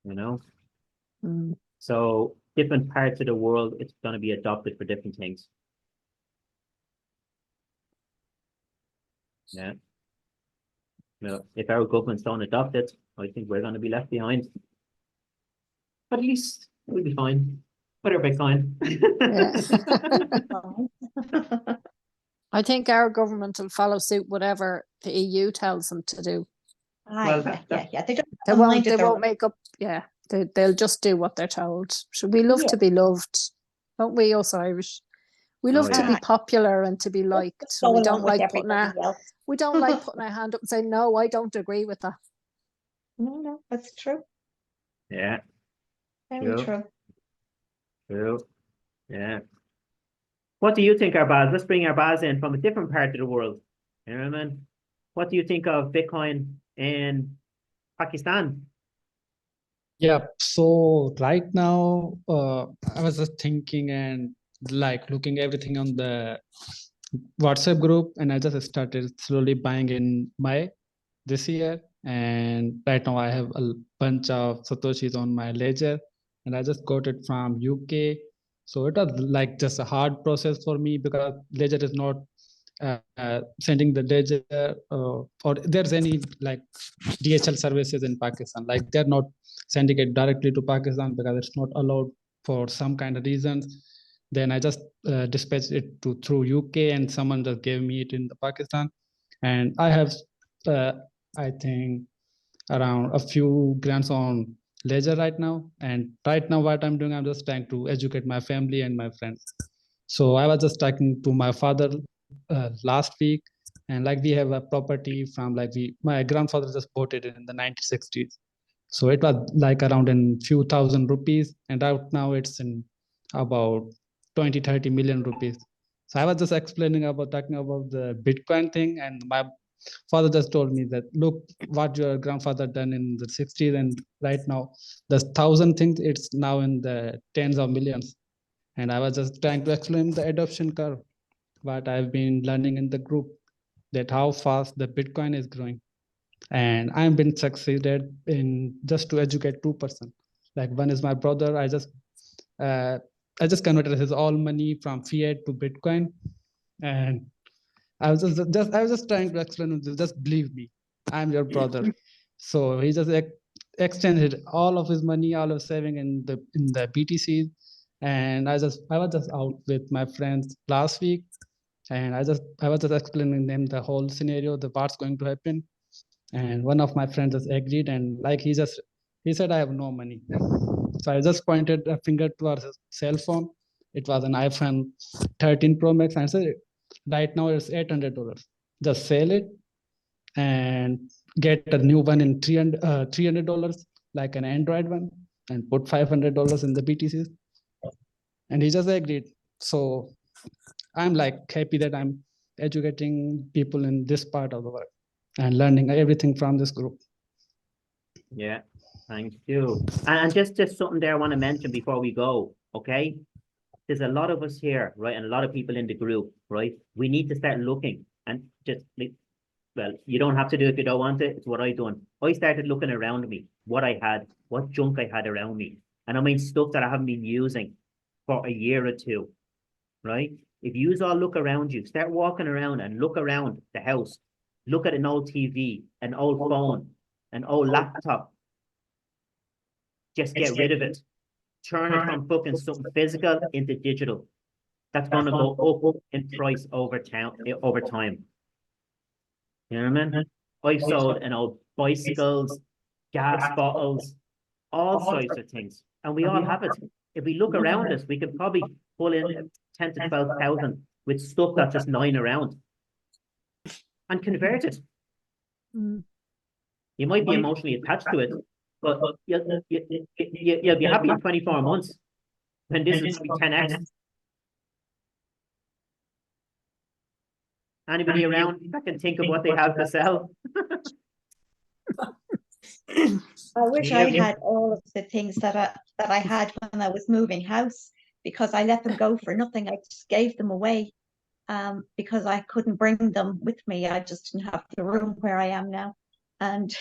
You know? So different parts of the world, it's going to be adopted for different things. Yeah. Well, if our governments don't adopt it, I think we're going to be left behind. But at least we'll be fine. With our Bitcoin. I think our government will follow suit whatever the EU tells them to do. Well, yeah. They don't They have a won't. mind They of their won't own. make up. Yeah, they'll just do what they're told. So we love Yeah. to be loved, don't we? Us Irish. We love to be yeah. popular and to be liked. Just go We along don't with like putting everybody our else. we don't like putting our hand up and saying no. I don't agree with that. No, that's true. Yeah, Very True. true. true. Yeah. What do you think, Arbaz? Let's bring Arbaz in from a different part of the world. You know what I mean? What do you think of Bitcoin in Pakistan? Yeah, so right now, I was just thinking and like looking everything on the WhatsApp group, and I just started slowly buying in this year. And right now I have a bunch of Satoshis on my ledger, and I just got it from UK. So it was like just a hard process for me because ledger is not sending the ledger or there's any like DHL services in Pakistan. Like they're not sending it directly to Pakistan because it's not allowed for some kind of reasons. Then I just dispatched it through UK, and someone just gave me it in the Pakistan. And I have, I think, around a few grants on ledger right now. And right now what I'm doing, I'm just trying to educate my family and my friends. So I was just talking to my father last week, and like we have a property from my grandfather just bought it in the 1960s. So it was like around in few thousand rupees, and out now it's in about 20-30 million rupees. So I was just talking about the Bitcoin thing, and my father just told me that, look what your grandfather done in the 60s, and right now the 1,000 things, it's now in the tens of millions. And I was just trying to explain the adoption curve. but I've been learning in the group that how fast the Bitcoin is growing. And I've been succeeded in just to educate 2%. Like one is my brother. I just converted his all money from fiat to Bitcoin, and I was just trying to explain him, just believe me, I'm your brother. So he just exchanged all of his money, all of saving in the BTC, and I was just out with my friends last week, and I was just explaining them the whole scenario, the what's going to happen, and one of my friends just agreed, and like he said I have no money, so I just pointed a finger towards his cell phone. It was an iPhone 13 Pro Max, and I said, right now it's $800. Just sell it and get a new one in $300, like an Android one, and put $500 in the BTC. And he just agreed. So I'm like happy that I'm educating people in this part of the world and learning everything from this group. Yeah, thank you. And just something there I want to mention before we go, okay? There's a lot of us here, right? And a lot of people in the group, right? We need to start looking and just, well, you don't have to do it if you don't want it. It's what I done. I started looking around me, what I had, what junk I had around me. And I mean, stuff that I haven't been using for a year or two, right? If you all look around you, start walking around and look around the house, look at an old TV, an old phone, an old laptop. Just get rid of it. Turn it from fucking something physical into digital. That's going to go up in price over time. You know what I mean? I've sold an old bicycles, gas bottles, all sorts of things. And we all have it. If we look around us, we could probably pull in 10 to 12,000 with stuff that's just lying around and convert it. You might be emotionally attached to it, but you'll be happy in 24 months when this is 10x. Anybody around that can think of what they have to sell? I wish I had all of the things that I had when I was moving house, because I let them go for nothing. I just gave them away because I couldn't bring them with me. I just didn't have the room where I am now. And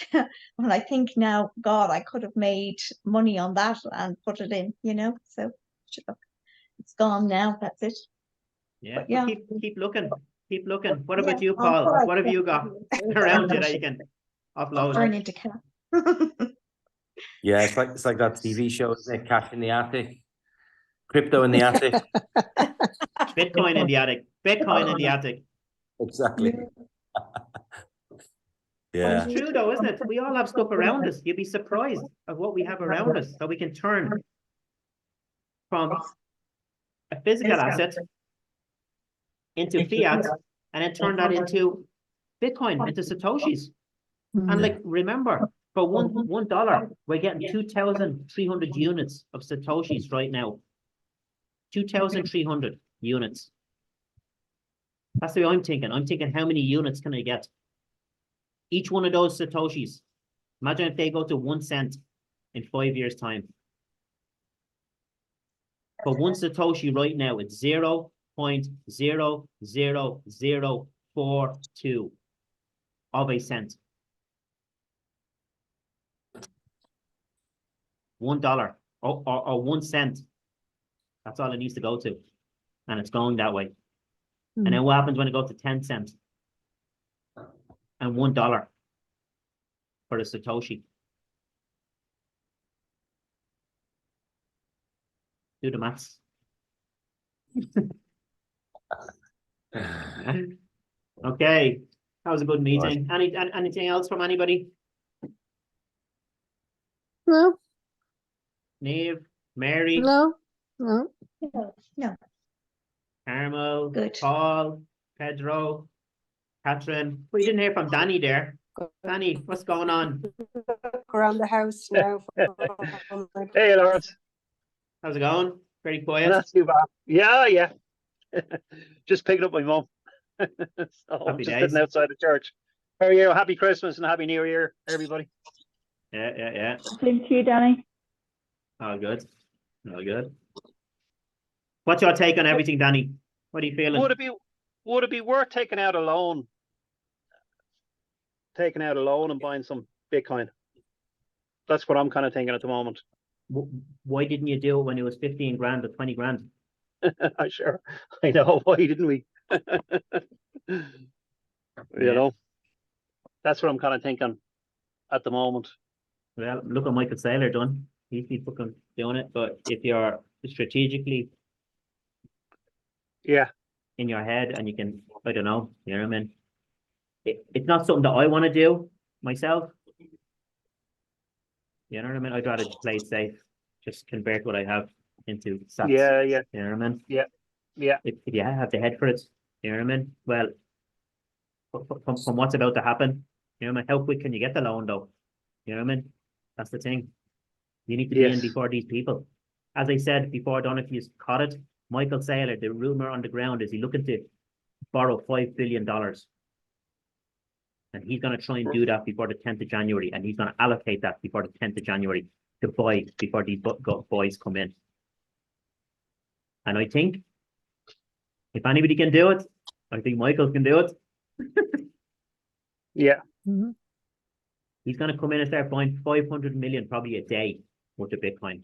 when I think now, God, I could have made money on that and put it in, so it's gone now. That's it. Yeah, but yeah. Keep looking. Keep looking. What about Yeah, you, Paul? What have you got around you that you can upload? Burn into cash. Yeah, it's like that TV show, isn't it? Cash in the attic, crypto in the attic. Bitcoin in the attic. Bitcoin in the attic. Exactly. Yeah. It's true though, isn't it? We all have stuff around us. You'd be surprised of what we have around us that we can turn from a physical asset into fiat and then turn that into Bitcoin, into Satoshis. And like, remember, for $1, we're getting 2,300 units of Satoshis right now. 2,300 units. That's the way I'm thinking. I'm thinking, how many units can I get? Each one of those Satoshis. Imagine if they go to 1 cent in 5 years' time. For one Satoshi right now, it's 0.00042 of a cent. $1 or 1 cent. That's all it needs to go to. And it's going that way. And then what happens when it goes to 10 cents? And $1 for a Satoshi. Do the maths. Okay, that was a good meeting. Anything else from anybody? No. Neve, Mary, No. No. Carmel, Good. Paul, Pedro, Catherine. We didn't hear from Danny there. Danny, what's going on? Around the house now. Hey, Lawrence. How's it going? Very quiet. Not too bad. Yeah. Just picking up my mum. So I'm Happy just days. sitting outside the church. How are you? Happy Christmas and Happy New Year, everybody. Yeah. Same to you, Danny. All good. All good. What's your take on everything, Danny? What are you feeling? would it be worth taking out a loan? Taking out a loan and buying some Bitcoin. That's what I'm kind of thinking at the moment. Why didn't you do it when it was 15 grand or 20 grand? Sure, I know. Why didn't we? You know, that's what I'm kind of thinking at the moment. Well, look what Michael Saylor done. He's fucking doing it. But if you're strategically Yeah, in your head and you can, I don't know, you know what I mean? It's not something that I want to do myself. You know what I mean? I'd rather just play it safe, just convert what I have into sats. yeah. You know what I mean? Yeah. If you have the head for it, you know what I mean? Well, from what's about to happen, you know what I mean? How quick can you get the loan though? You know what I mean? That's the thing. You need to be in Yes. before these people. As I said before, I don't know if you caught it. Michael Saylor, the rumor on the ground is he looking to borrow $5 billion. And he's going to try and do that before the 10th of January. And he's going to allocate that before the 10th of January to buy before these boys come in. And I think if anybody can do it, I think Michael can do it. Yeah. He's going to come in and start buying 500 million probably a day worth of Bitcoin.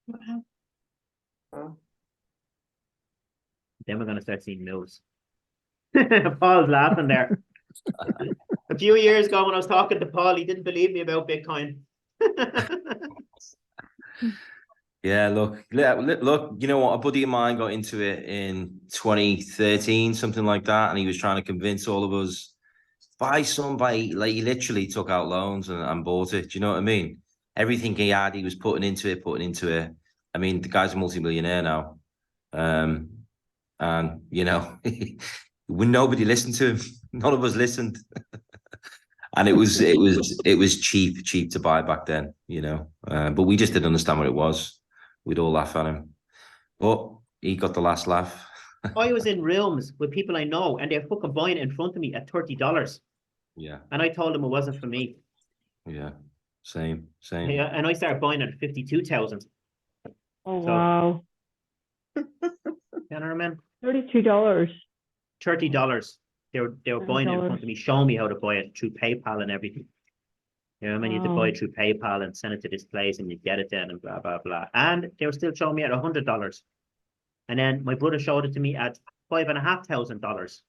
Wow. Then we're going to start seeing moves. Paul's laughing there. A few years ago when I was talking to Paul, he didn't believe me about Bitcoin. Yeah, look, you know what? A buddy of mine got into it in 2013, something like that, and he was trying to convince all of us, like he literally took out loans and bought it. Do you know what I mean? Everything he had, he was putting into it. I mean, the guy's a multimillionaire now. And you know, when nobody listened to him, none of us listened. And it was cheap to buy back then, you know. But we just didn't understand what it was. We'd all laugh at him. But he got the last laugh. I was in rooms with people I know and they're fucking buying it in front of me at $30. Yeah. And I told them it wasn't for me. Yeah. Same. Yeah, and I started buying it at 52,000. Oh, So- wow. You know what I mean? $32. $30. They were buying it in front of me, showing me how to buy it through PayPal and everything. You know what I mean? You had to buy Wow. it through PayPal and send it to this place and you get it then and blah, blah, blah. And they were still showing me at $100. And then my brother showed it to me at $5,500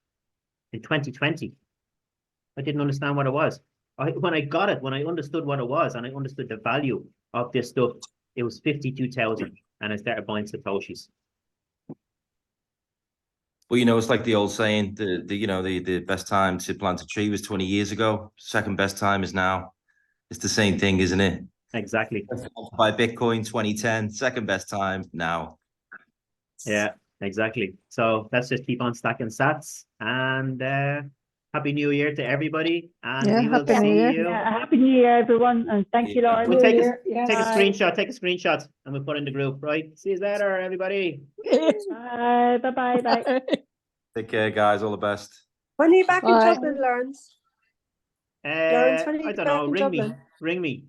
in 2020. I didn't understand what it was. When I got it, when I understood what it was and I understood the value of this stuff, it was 52,000 and I started buying Satoshis. Well, you know, it's like the old saying, the best time to plant a tree was 20 years ago. Second best time is now. It's the same thing, isn't it? Exactly. Buy Bitcoin 2010, second best time now. Yeah, exactly. So let's just keep on stacking sats and Happy New Year to everybody. And Yeah, we will Happy New see Year. you. Yeah, Happy New Year, everyone. And thank you, Lauren. We'll take a Yes. screenshot and we'll put in the group, right? See you later, everybody. Bye. Bye. Take care, guys. All the best. When are you back in Bye. Dublin, Lawrence? Lawrence, when are you I don't back know. in Dublin? Ring me.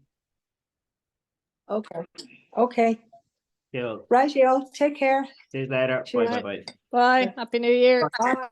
Okay. Cool. Right, y'all. Take care. See you later. Cheers. Bye. Bye. Happy New Year. Bye.